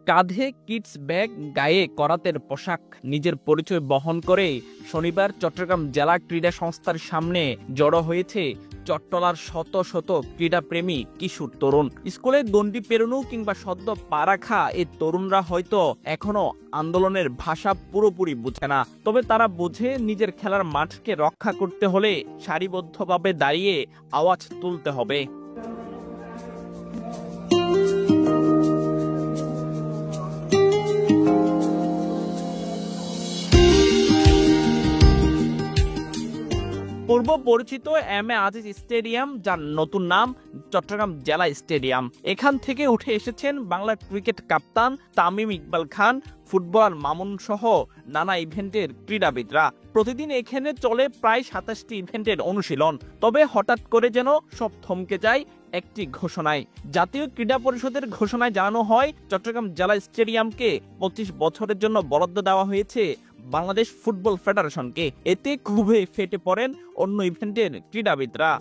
কাঁধে kids bag, গায়ে করাতের পোশাক, নিজের পরিচয় বহন করে শনিবার চট্টগ্রাম জেলা ক্রীড়া সংস্থার সামনে জড়ো হয়েছে চট্টলার শত শত ক্রীড়াপ্রেমী কিশোর তরুণ। স্কুলে গণ্ডি পেরোনো কিংবা সদ্য পা রাখা এই তরুণরা হয়তো এখনো আন্দোলনের ভাষা পুরোপুরি বুঝে না, তবে তারা বোঝে নিজের খেলার মাঠকে রক্ষা করতে হলে সারিবদ্ধভাবে দাঁড়িয়ে আওয়াজ তুলতে হবে। পূর্ব পরিচিত এম এ আজিজ স্টেডিয়াম, যার নতুন নাম চট্টগ্রাম জেলা স্টেডিয়াম। এখান থেকে উঠে এসেছেন বাংলা ক্রিকেট কাপ্তান তামিম ইকবাল খান, ফুটবলার মামুন সহ নানা ইভেন্টের ক্রীড়াবিদরা। প্রতিদিন এখানে চলে প্রায় ২৭টি ইভেন্টের অনুশীলন। তবে হঠাৎ করে যেন সব থমকে যায় একটি ঘোষণায়। জাতীয় ক্রীড়া পরিষদের ঘোষণায় জানানো হয় চট্টগ্রাম জেলা স্টেডিয়ামকে ২৫ বছরের জন্য বরাদ্দ দেওয়া হয়েছে বাংলাদেশ ফুটবল ফেডারেশনকে। এতে ক্ষোভে ফেটে পড়েন অন্য ইভেন্টের ক্রীড়াবিদরা।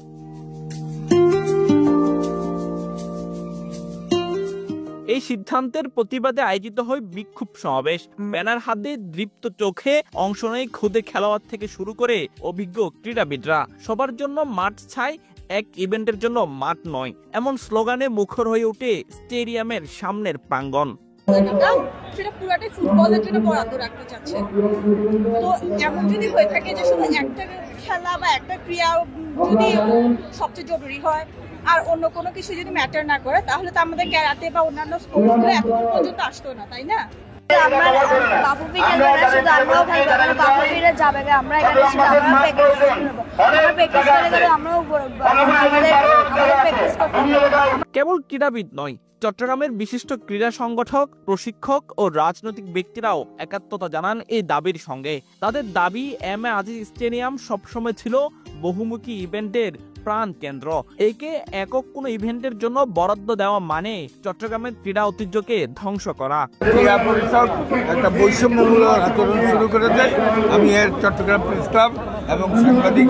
এই সিদ্ধান্তের প্রতিবাদে আয়োজিত হয় বিক্ষোভ সমাবেশ। ব্যানার হাতে দৃপ্ত চোখে অংশ নেয় খুদে খেলোয়াড় থেকে শুরু করে অভিজ্ঞ ক্রীড়াবিদরা। সবার জন্য মাঠ চাই, এক ইভেন্টের জন্য মাঠ নয়, এমন স্লোগানে মুখর হয়ে ওঠে স্টেডিয়ামের সামনের প্রাঙ্গণ। সেটা পুরাটাই ফুটবলের জন্য বরাদ্দ রাখতে চাচ্ছে। তো এমন যদি হয়ে থাকে যে শুধু একটা খেলা বা একটা ক্রিয়া যদি সবচেয়ে জরুরি হয় আর অন্য কোনো কিছু যদি ম্যাটার না করে, তাহলে তো আমাদের ক্যারাতে বা অন্যান্য স্পোর্টসগুলো এতদূর পর্যন্ত আসতো না, তাই না? কেবল ক্রীড়াবিদ নয়, চট্টগ্রামের বিশিষ্ট ক্রীড়া সংগঠক, প্রশিক্ষক ও রাজনৈতিক ব্যক্তিরাও একাত্মতা জানান এই দাবির সঙ্গে। তাদের দাবি, এম এ আজিজ স্টেডিয়াম সবসময় ছিল বহুমুখী ইভেন্টের প্রাণ কেন্দ্র। একে একক কোন ইভেন্টের জন্য বরাদ্দ দেওয়া মানে চট্টগ্রামের ক্রীড়া ঐতিহ্যকে ধ্বংস করা। ক্রীড়া পরিষদ একটা বৈষম্যমূলক আচরণ শুরু করেছে। আমি এর চট্টগ্রাম প্রেস ক্লাব এবং সাংবাদিক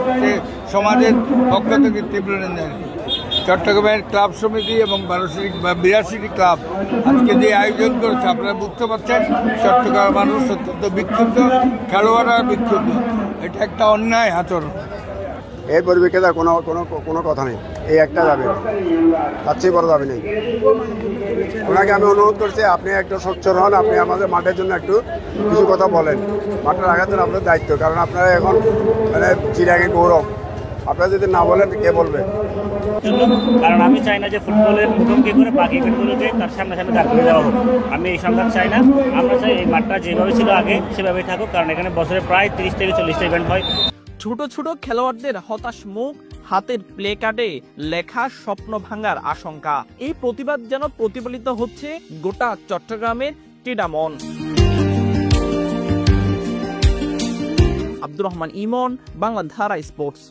সমাজের পক্ষ থেকে তীব্র নিন্দা। চট্টগ্রামের ক্লাব সমিতি এবং ৮২টি ক্লাব আজকে যে আয়োজন করেছে, আপনারা বুঝতে পারছেন চট্টগ্রাম মানুষ অত্যন্ত বিক্ষুব্ধ, খেলোয়াড়রা বিক্ষুব্ধ। এটা একটা অন্যায় আচরণ। এর পরিপ্রেক্ষিতে কোনো কথা নেই, এই একটা যাবে, তার চেয়ে বড় যাবে নেই। ওনাকে আমি অনুরোধ করছি, আপনি একটু সোচ্চার হন, আপনি আমাদের মাঠের জন্য একটু কিছু কথা বলেন। মাঠটা রাখার জন্য আপনার দায়িত্ব, কারণ আপনারা এখন মানে চিরাগে গৌরব। আপনারা যদি না বলেন কে বলবে? কারণ আমি চাই না যে ফুটবলের মুখোমুখি করে বাকি ইভেন্টগুলোকে তার সামনে দাঁড় করে দেওয়া হোক। আমি এই সংঘাত চাই না। আমরা চাই এই মাঠটা যেভাবে ছিল আগে সেভাবেই থাকুক, কারণ এখানে বছরে প্রায় ৩০ থেকে ৪০টা ইভেন্ট হয়। ছোট ছোট খেলোয়াড়দের হতাশ মুখ, হাতের প্লে কার্ডে লেখা স্বপ্ন ভাঙার আশঙ্কা। এই প্রতিবাদ যেন প্রতিফলিত হচ্ছে গোটা চট্টগ্রামের ক্রীড়ামন। আব্দুর রহমান ইমন, বাংলাধারা স্পোর্টস।